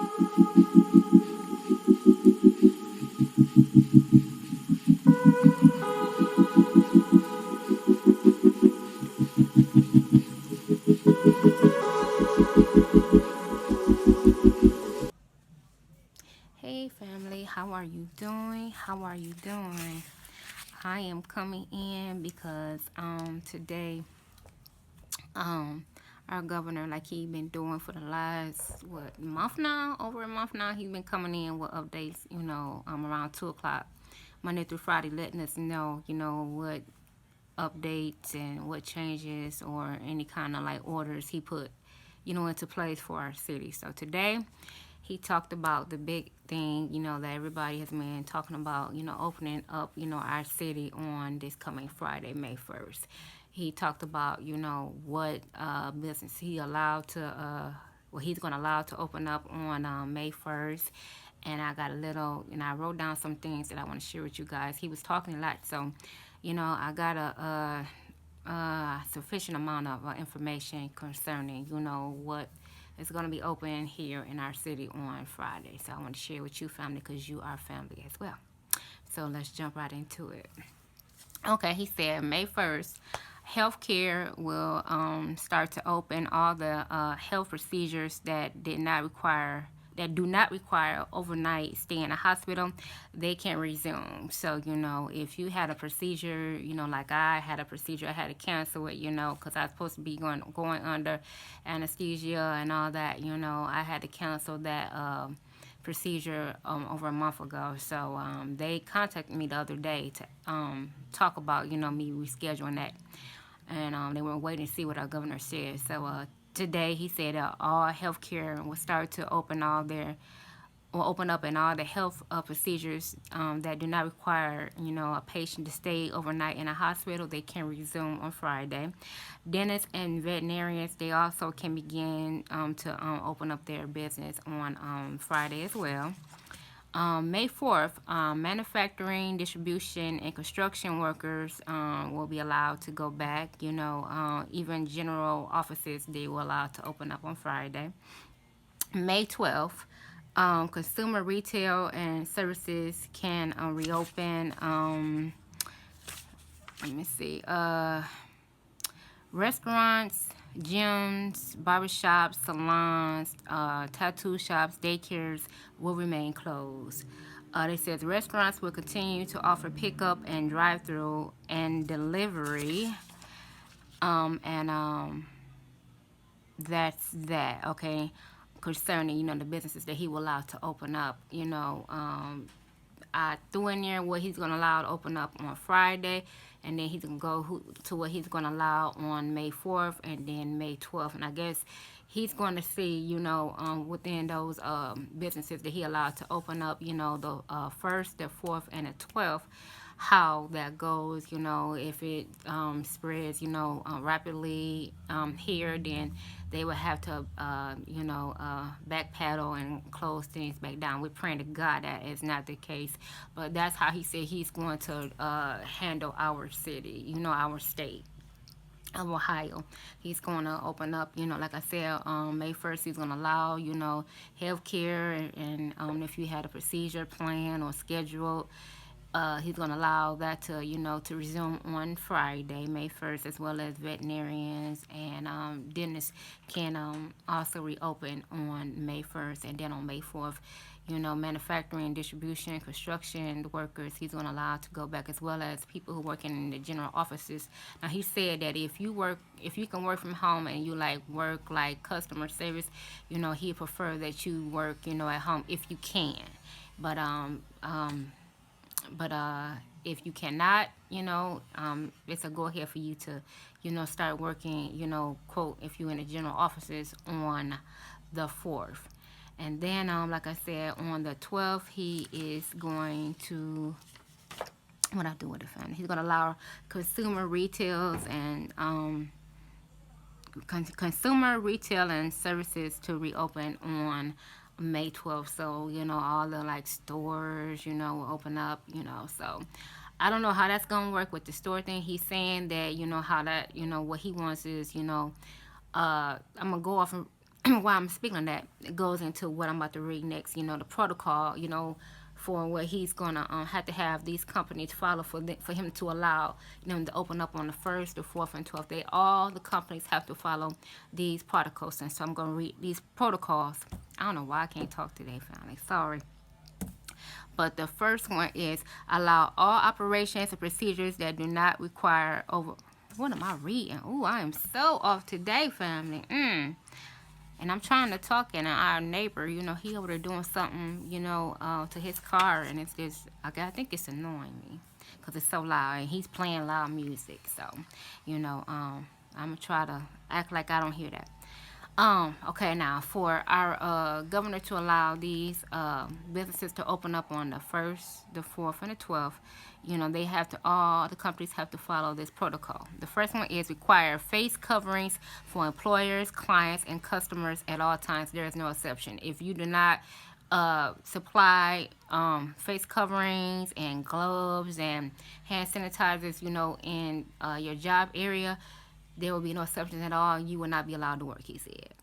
Hey family, how are you doing? How are you doing? I am coming in because today um our governor, like he been doing for the last month now, over a month now, he's been coming in with updates, around 2 o'clock Monday through Friday, letting us know, what updates and what changes or any kind of like orders he put, into place for our city. So today he talked about the big thing, that everybody has been talking about, opening up, our city on this coming Friday, May 1st. He talked about, what business he allowed to, he's going to allow to open up on May 1st. And I got a little, and I wrote down some things that I want to share with you guys. He was talking a lot, so, I got a sufficient amount of information concerning, what is going to be open here in our city on Friday. So I want to share with you, family, because you are family as well. So let's jump right into it. Okay, he said May 1st, healthcare will start to open all the health procedures that do not require overnight stay in a hospital. They can resume. So if you had a procedure, like I had a procedure, I had to cancel it, because I was supposed to be going under anesthesia and all that. I had to cancel that procedure over a month ago. So they contacted me the other day to talk about, me rescheduling that. And they were waiting to see what our governor said. So today he said all healthcare will start to open up in all the health procedures that do not require, a patient to stay overnight in a hospital. They can resume on Friday. Dentists and veterinarians, they also can begin to open up their business on Friday as well. May 4th, manufacturing, distribution, and construction workers will be allowed to go back. Even general offices, they will allow to open up on Friday. May 12th, consumer retail and services can reopen. Let me see. Restaurants, gyms, barbershops, salons, tattoo shops, daycares will remain closed. They says restaurants will continue to offer pickup and drive-through and delivery. And that's that. Okay, concerning the businesses that he will allow to open up. I threw in there what he's going to allow to open up on Friday, and then he's going to go to what he's going to allow on May 4th and then May 12th. And I guess he's going to see, within those businesses that he allowed to open up, the 1st, the 4th, and the 12th, how that goes, if it spreads, rapidly here, then they would have to, backpedal and close things back down. We're praying to God that is not the case, but that's how he said he's going to handle our city, our state of Ohio. He's going to open up, like I said, May 1st, he's going to allow, health care, and if you had a procedure planned or scheduled, he's going to allow that to, to resume on Friday, May 1st, as well as veterinarians and dentists can also reopen on May 1st. And then on May 4th, manufacturing, distribution, construction workers, he's going to allow to go back, as well as people who work in the general offices. Now, he said that if you can work from home and you work like customer service, he prefer that you work, at home if you can. But if you cannot, it's a go ahead for you to, start working, quote, if you're in the general offices on the 4th. And then, like I said, on the 12th, he is going to, what I do with the family, he's going to allow consumer retails and consumer retail and services to reopen on May 12th. So, all the stores, will open up, so I don't know how that's going to work with the store thing. He's saying that, how that, what he wants is, I'm going to go off while I'm speaking on that, it goes into what I'm about to read next. The protocol. For what he's gonna have to have these companies follow for him to allow them to open up on the 1st, the 4th, and 12th. All the companies have to follow these protocols, and so I'm gonna read these protocols. I don't know why I can't talk today, family. Sorry. But the first one is allow all operations and procedures that do not require over. What am I reading? Ooh, I am so off today, family. And I'm trying to talk, and our neighbor, he over there doing something, to his car, and it's just, I think it's annoying me because it's so loud, and he's playing loud music. So, I'm gonna try to act like I don't hear that. Okay, now for our governor to allow these businesses to open up on the 1st, the 4th, and the 12th, they have to, all the companies have to follow this protocol. The first one is require face coverings for employers, clients, and customers at all times. There is no exception. If you do not supply face coverings and gloves and hand sanitizers, in your job area, there will be no exceptions at all. You will not be allowed to work, he said.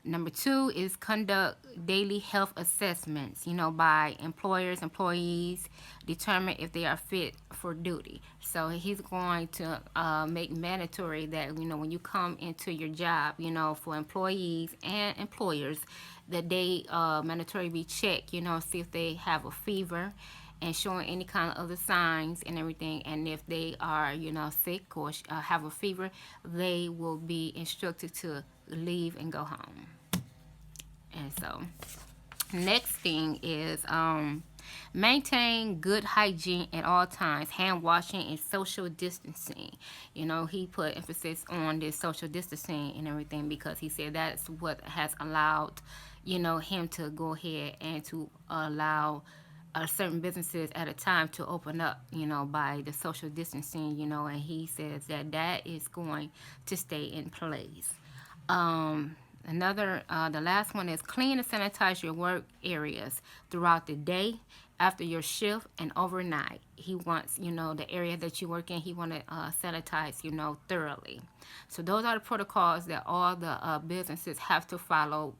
Number 2 is conduct daily health assessments, by employers, employees, determine if they are fit for duty. So he's going to make mandatory that, when you come into your job, for employees and employers, that they mandatory be checked, see if they have a fever and showing any kind of other signs and everything. And if they are, sick or have a fever, they will be instructed to leave and go home. And so, next thing is maintain good hygiene at all times, hand washing and social distancing. He put emphasis on this social distancing and everything because he said that's what has allowed, him to go ahead and to allow certain businesses at a time to open up, by the social distancing, and he says that that is going to stay in place. The last one is clean and sanitize your work areas throughout the day, after your shift, and overnight. He wants, the area that you work in, he want to sanitize, thoroughly. So those are the protocols that all the businesses have to follow.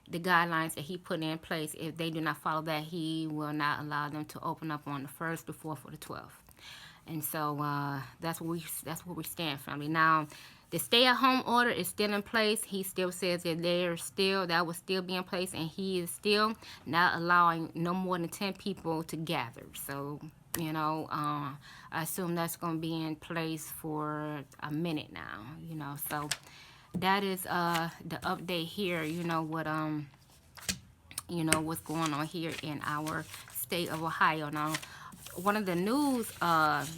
The guidelines that he put in place. If they do not follow that, he will not allow them to open up on the 1st, the 4th, or the 12th. And so that's what we stand from. Now, the stay-at-home order is still in place. He still says that that will still be in place, and he is still not allowing no more than 10 people to gather. So, I assume that's going to be in place for a minute now. So that is the update here. What's going on here in our state of Ohio. Now, one of the news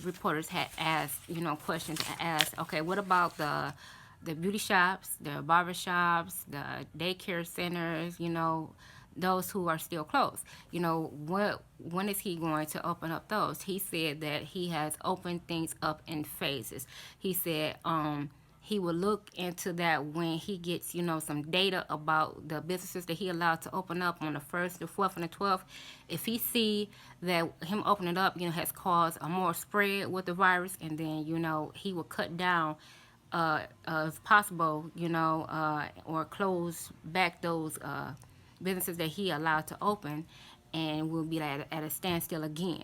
reporters had asked, questions and asked, okay, what about the beauty shops, the barber shops, the daycare centers, those who are still closed? When is he going to open up those? He said that he has opened things up in phases. He said he will look into that when he gets, some data about the businesses that he allowed to open up on the 1st, the 4th, and the 12th. If he see that him opening up, has caused a more spread with the virus, and then, he will cut down, if possible, or close back those businesses that he allowed to open, and we'll be at a standstill again,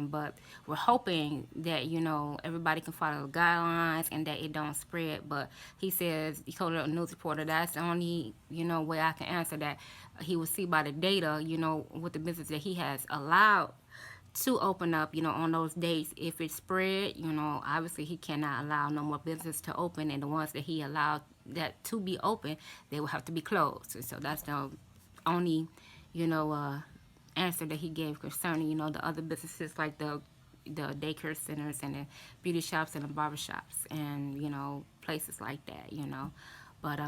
but we're hoping that, everybody can follow the guidelines and that it don't spread. But he says, he told a news reporter, that's the only, way I can answer that. He will see by the data, with the business that he has allowed to open up, on those dates. If it spread, obviously he cannot allow no more business to open, and the ones that he allowed that to be open, they will have to be closed. And so that's the only answer that he gave concerning, the other businesses like the daycare centers and the beauty shops and the barber shops and, places like that, But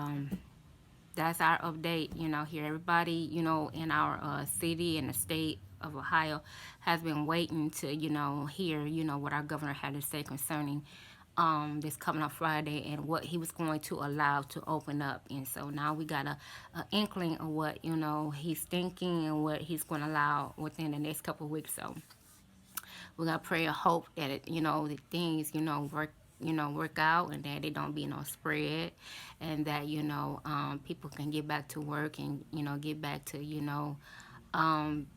that's our update, here. Everybody, in our city and the state of Ohio has been waiting to, hear, what our governor had to say concerning this coming up Friday and what he was going to allow to open up. And so now we got a inkling of what, he's thinking and what he's going to allow within the next couple of weeks. So we got to pray and hope that, that things, work work out, and that it don't be no spread, and that people can get back to work, and get back to um,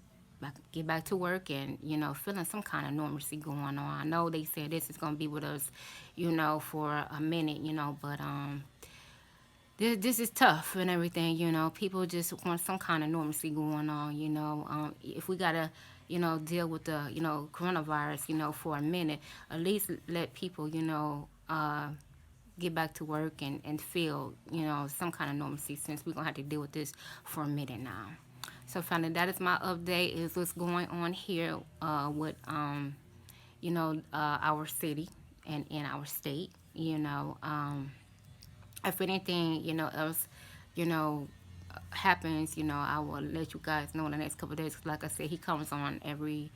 get back to work, and feeling some kind of normalcy going on. I know they said this is gonna be with us, for a minute, but this is tough and everything. People just want some kind of normalcy going on. If we gotta deal with the coronavirus for a minute, at least let people get back to work, and feel some kind of normalcy, since we're gonna have to deal with this for a minute now. So finally, that is my update, is what's going on here with our city and in our state. If anything else you know happens, I will let you guys know in the next couple of days. 'Cause like I said, he comes on every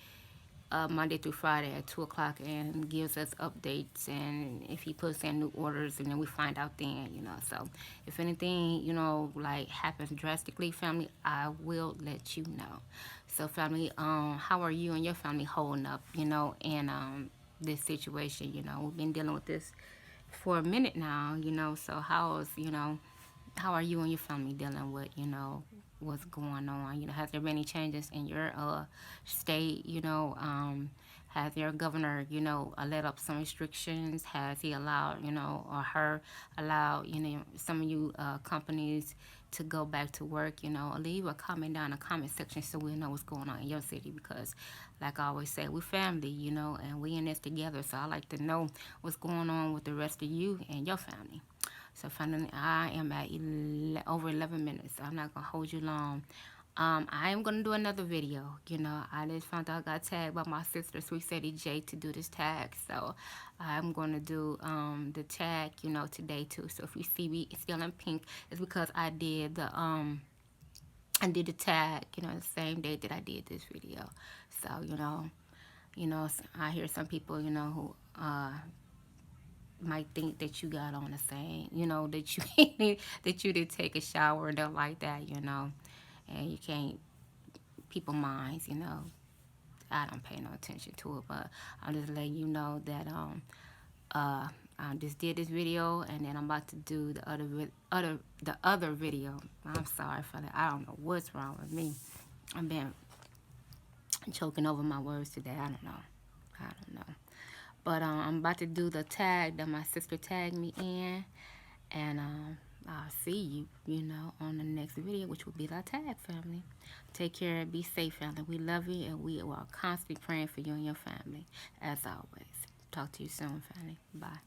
Monday through Friday at 2 o'clock, and gives us updates, and if he puts in new orders, and then we find out then. So if anything like happens drastically, family, I will let you know. So family, how are you and your family holding up in this situation? We've been dealing with this for a minute now. So how are you and your family dealing with what's going on? Has there been any changes in your state? Has your governor let up some restrictions? Has he allowed or her allowed some of you companies to go back to work? Leave a comment down in the comment section so we know what's going on in your city, because like I always say, we're family, and we in this together. So I like to know what's going on with the rest of you and your family. So finally, I am at over 11 minutes. So I'm not going to hold you long. I am going to do another video. I just found out I got tagged by my sister, Sweet Sadie J, to do this tag. So I'm going to do the tag, today too. So if you see me still in pink, it's because I did the tag, the same day that I did this video. So, I hear some people, who might think that you got on the same, that you that you did take a shower and don't like that, and you can't, people minds, I don't pay no attention to it, but I'm just letting you know that I just did this video, and then I'm about to do the other video. I'm sorry for that. I don't know what's wrong with me. I've been choking over my words today. I don't know. But I'm about to do the tag that my sister tagged me in. And I'll see you, on the next video, which will be the tag, family. Take care and be safe, family. We love you, and we are constantly praying for you and your family, as always. Talk to you soon, family. Bye.